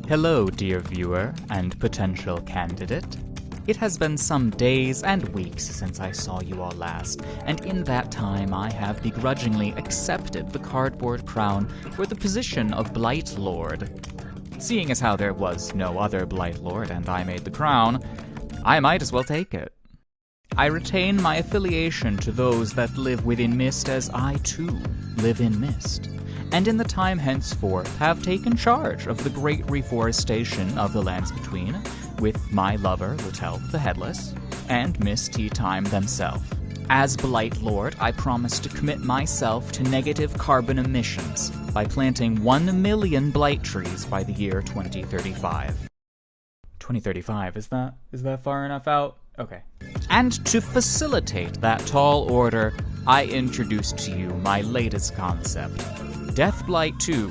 Hello, dear viewer and potential candidate. It has been some days and weeks since I saw you all last, and in that time I have begrudgingly accepted the cardboard crown for the position of Blight Lord. Seeing as how there was no other Blight Lord and I made the crown, I might as well take it. I retain my affiliation to those that live within Mist as I too live in Mist, and in the time henceforth have taken charge of the great reforestation of the lands between, with my lover, Lutel the Headless, and Miss Tea Time themselves. As Blight Lord, I promise to commit myself to negative carbon emissions by planting 1 million blight trees by the year 2035. 2035, is that far enough out? Okay. And to facilitate that tall order, I introduce to you my latest concept, Deathblight 2,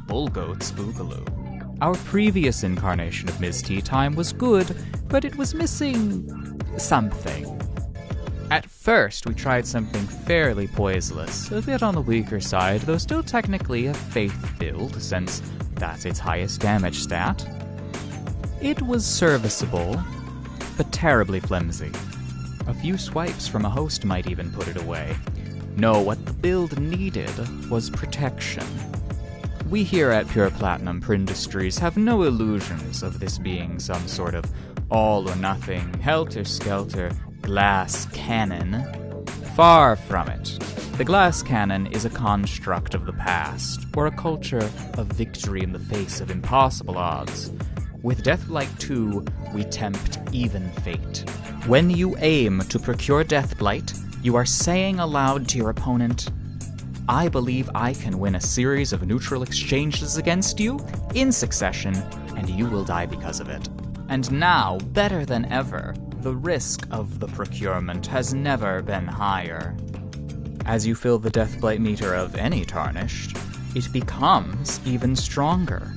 Bullgoat's Boogaloo. Our previous incarnation of Ms. Tea Time was good, but it was missing something. At first, we tried something fairly poiseless, a bit on the weaker side, though still technically a faith build, since that's its highest damage stat. It was serviceable, but terribly flimsy. A few swipes from a host might even put it away. No, what the build needed was protection. We here at Pure Platinum Prindustries have no illusions of this being some sort of all-or-nothing, helter-skelter glass cannon. Far from it. The glass cannon is a construct of the past, or a culture of victory in the face of impossible odds. With Deathblight 2, we tempt even fate. When you aim to procure Deathblight, you are saying aloud to your opponent, I believe I can win a series of neutral exchanges against you in succession, and you will die because of it. And now, better than ever, the risk of the procurement has never been higher. As you fill the Deathblight meter of any tarnished, it becomes even stronger.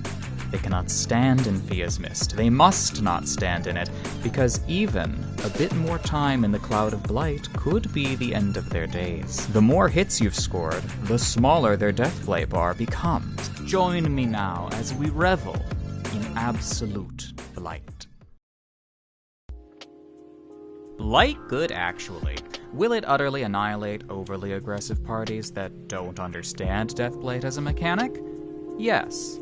They cannot stand in Fia's Mist. They must not stand in it, because even a bit more time in the Cloud of Blight could be the end of their days. The more hits you've scored, the smaller their Deathblight bar becomes. Join me now as we revel in absolute Blight. Blight good, actually. Will it utterly annihilate overly aggressive parties that don't understand Deathblight as a mechanic? Yes.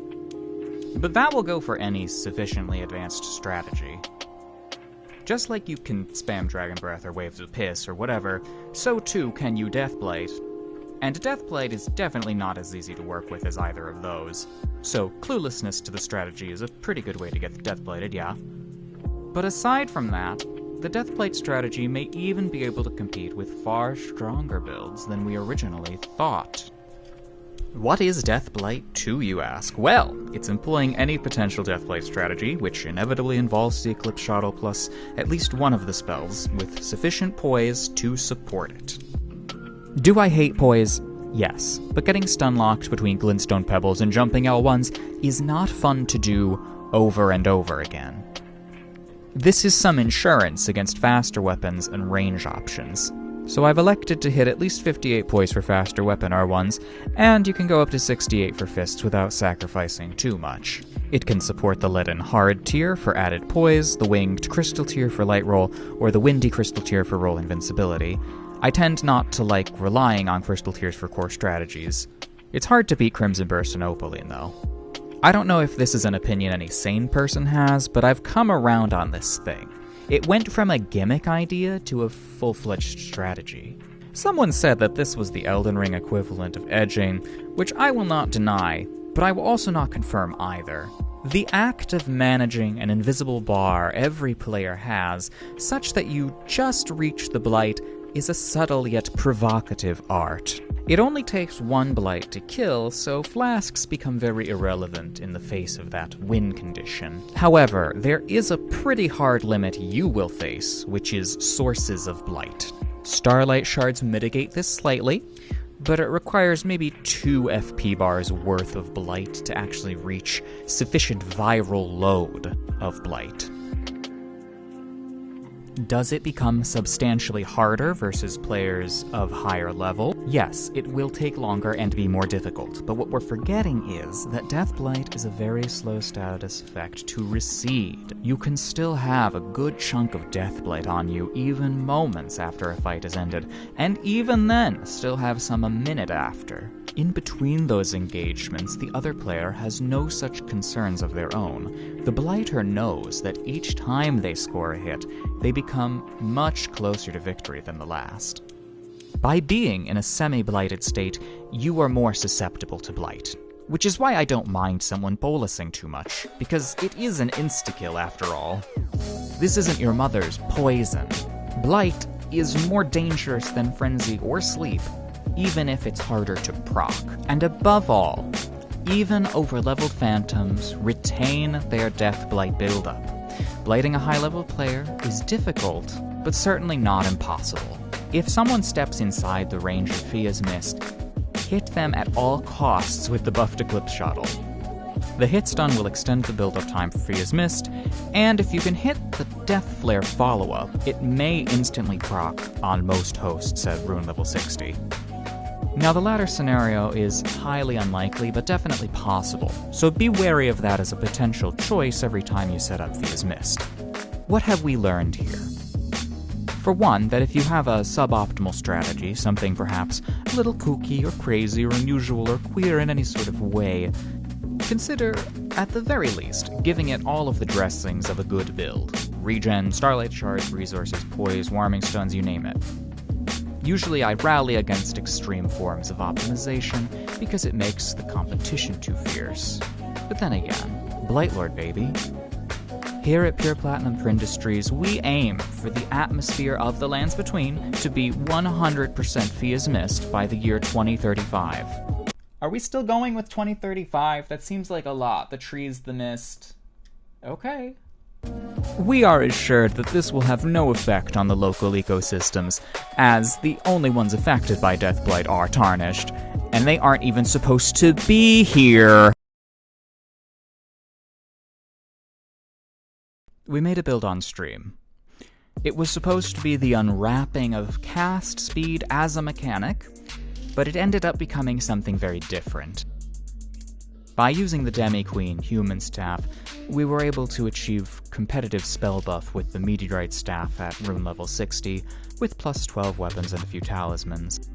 But that will go for any sufficiently advanced strategy. Just like you can spam Dragon Breath or Waves of Piss or whatever, so too can you Deathblight. And Deathblight is definitely not as easy to work with as either of those, so cluelessness to the strategy is a pretty good way to get Deathblighted, yeah. But aside from that, the Deathblight strategy may even be able to compete with far stronger builds than we originally thought. What is Deathblight 2, you ask? Well, it's employing any potential Deathblight strategy, which inevitably involves the Eclipse Shuttle plus at least one of the spells, with sufficient poise to support it. Do I hate poise? Yes, but getting stun-locked between glintstone pebbles and jumping L1s is not fun to do over and over again. This is some insurance against faster weapons and range options. So I've elected to hit at least 58 poise for faster weapon R1s, and you can go up to 68 for fists without sacrificing too much. It can support the leaden hard tier for added poise, the winged crystal tier for light roll, or the windy crystal tier for roll invincibility. I tend not to like relying on crystal tiers for core strategies. It's hard to beat Crimson Burst and Opaline, though. I don't know if this is an opinion any sane person has, but I've come around on this thing. It went from a gimmick idea to a full-fledged strategy. Someone said that this was the Elden Ring equivalent of edging, which I will not deny, but I will also not confirm either. The act of managing an invisible bar every player has, such that you just reach the Blight, is a subtle yet provocative art. It only takes one Blight to kill, so flasks become very irrelevant in the face of that win condition. However, there is a pretty hard limit you will face, which is sources of Blight. Starlight Shards mitigate this slightly, but it requires maybe 2 FP bars worth of Blight to actually reach sufficient viral load of Blight. Does it become substantially harder versus players of higher level? Yes, it will take longer and be more difficult, but what we're forgetting is that Deathblight is a very slow status effect to recede. You can still have a good chunk of Deathblight on you even moments after a fight has ended, and even then still have some a minute after. In between those engagements, the other player has no such concerns of their own. The Blighter knows that each time they score a hit, they become much closer to victory than the last. By being in a semi-blighted state, you are more susceptible to Blight. Which is why I don't mind someone bolusing too much, because it is an insta-kill after all. This isn't your mother's poison. Blight is more dangerous than Frenzy or Sleep, even if it's harder to proc. And above all, even over-leveled phantoms retain their Deathblight buildup. Blighting a high-level player is difficult, but certainly not impossible. If someone steps inside the range of Fia's Mist, hit them at all costs with the buffed Eclipse Shuttle. The hit stun will extend the build-up time for Fia's Mist, and if you can hit the Death Flare follow-up, it may instantly proc on most hosts at rune level 60. Now, the latter scenario is highly unlikely, but definitely possible, so be wary of that as a potential choice every time you set up Fia's Mist. What have we learned here? For one, that if you have a suboptimal strategy, something perhaps a little kooky or crazy or unusual or queer in any sort of way, consider, at the very least, giving it all of the dressings of a good build. Regen, Starlight Shards, resources, poise, warming stones, you name it. Usually I rally against extreme forms of optimization because it makes the competition too fierce. But then again, Blightlord baby. Here at Pure Platinum for Industries, we aim for the atmosphere of the Lands Between to be 100% Fia's Mist by the year 2035. Are we still going with 2035? That seems like a lot. The trees, the mist. Okay. We are assured that this will have no effect on the local ecosystems, as the only ones affected by Deathblight are tarnished, and they aren't even supposed to be here. We made a build on stream. It was supposed to be the unwrapping of cast speed as a mechanic, but it ended up becoming something very different. By using the Demi-Queen human staff, we were able to achieve competitive spell buff with the Meteorite staff at rune level 60, with plus 12 weapons and a few talismans.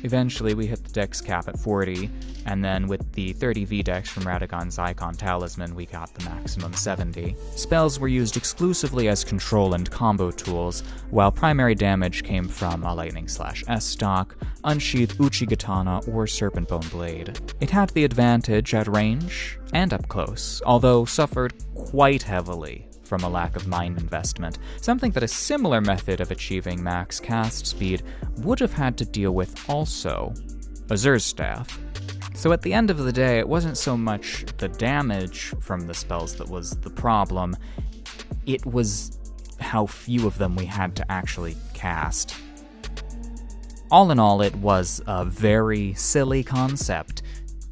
Eventually we hit the dex cap at 40, and then with the 30 V-dex from Radagon's Icon Talisman we got the maximum 70. Spells were used exclusively as control and combo tools, while primary damage came from a Lightning/S stock, Unsheathed Uchigatana, or Serpent Bone Blade. It had the advantage at range and up close, although suffered quite heavily from a lack of mind investment, something that a similar method of achieving max cast speed would have had to deal with also. Azur's staff. So at the end of the day, it wasn't so much the damage from the spells that was the problem, it was how few of them we had to actually cast. All in all, it was a very silly concept,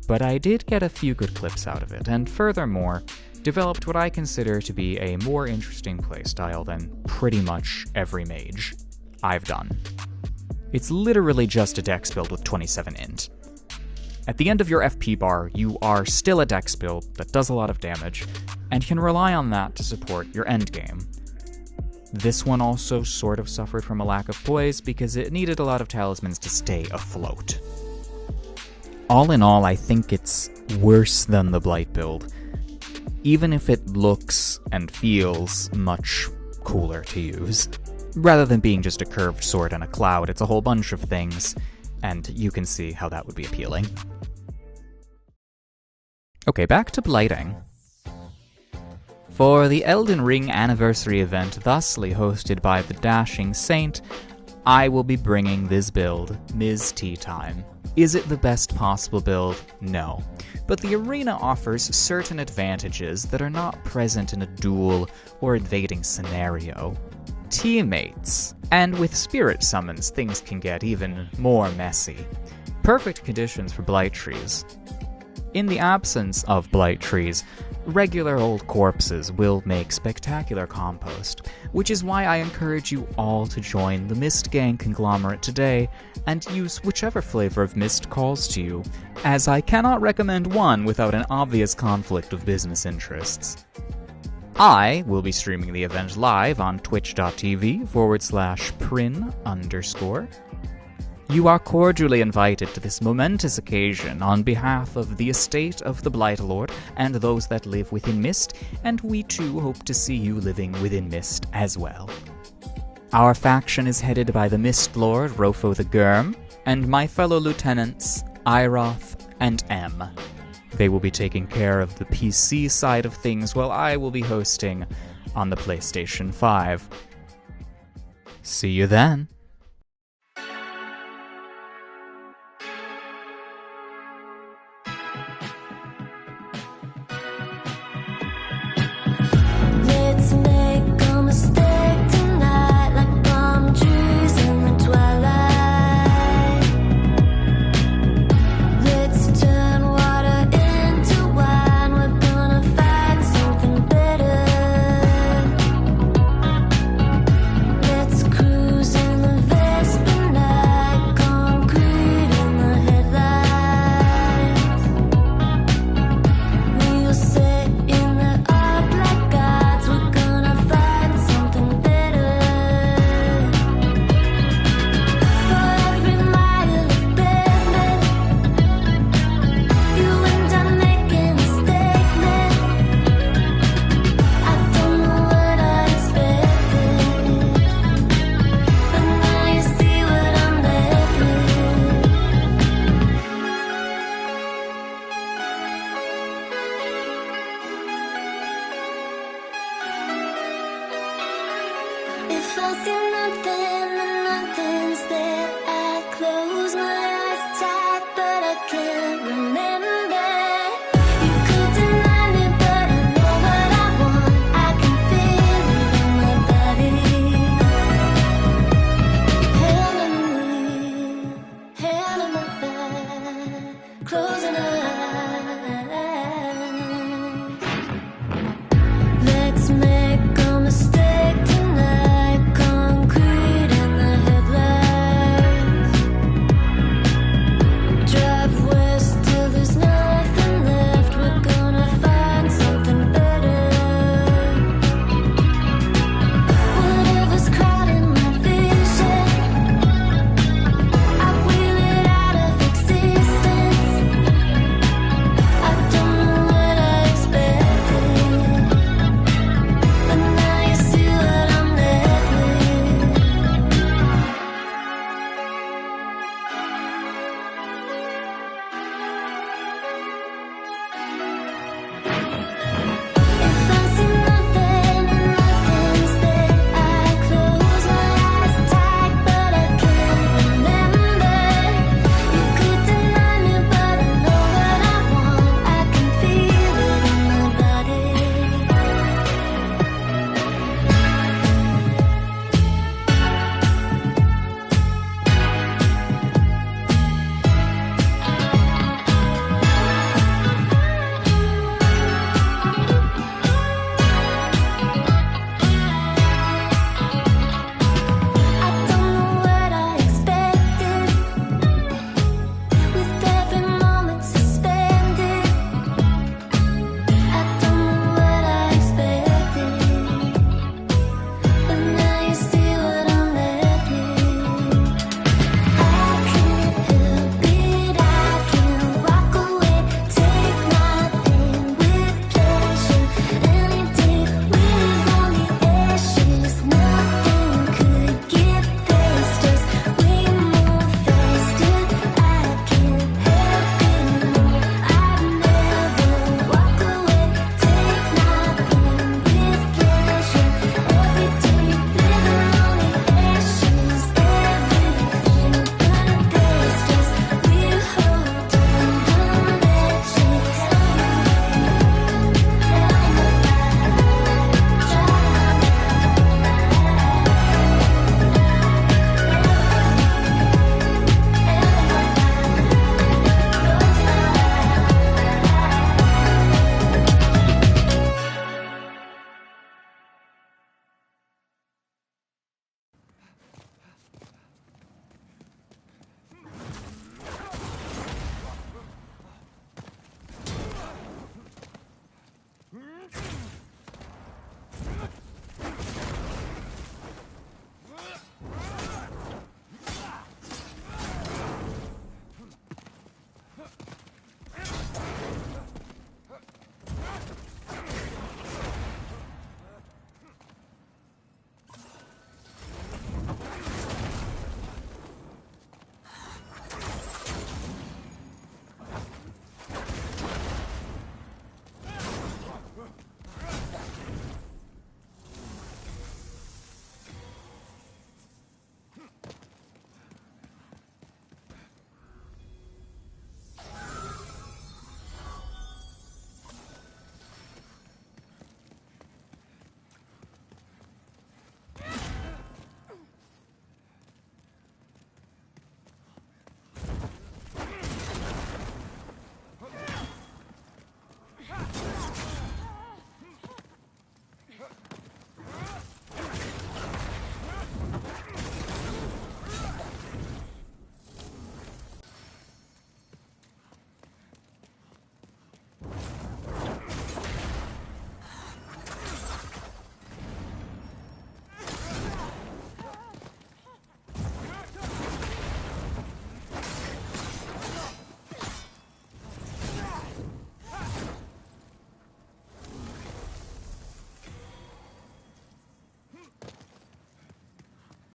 but I did get a few good clips out of it, and furthermore, developed what I consider to be a more interesting playstyle than pretty much every mage I've done. It's literally just a dex build with 27 int. At the end of your FP bar, you are still a dex build that does a lot of damage, and can rely on that to support your endgame. This one also sort of suffered from a lack of poise because it needed a lot of talismans to stay afloat. All in all, I think it's worse than the Blight build, even if it looks and feels much cooler to use. Rather than being just a curved sword and a cloud, it's a whole bunch of things, and you can see how that would be appealing. Okay, back to blighting. For the Elden Ring Anniversary Event, thusly hosted by the Dashing Saint, I will be bringing this build, Ms. Tea Time. Is it the best possible build? No. But the arena offers certain advantages that are not present in a duel or invading scenario. Teammates. And with spirit summons, things can get even more messy. Perfect conditions for blight trees. In the absence of blight trees, Regular old corpses will make spectacular compost, which is why I encourage you all to join the Mist Gang conglomerate today and use whichever flavor of mist calls to you, as I cannot recommend one without an obvious conflict of business interests. I will be streaming the event live on twitch.tv/prin_. You are cordially invited to this momentous occasion on behalf of the estate of the Blight Lord and those that live within Mist, and we too hope to see you living within Mist as well. Our faction is headed by the Mist Lord, Rofo the Gurm, and my fellow lieutenants, Iroth and M. They will be taking care of the PC side of things while I will be hosting on the PlayStation 5. See you then. Let's make a mistake tonight, concrete and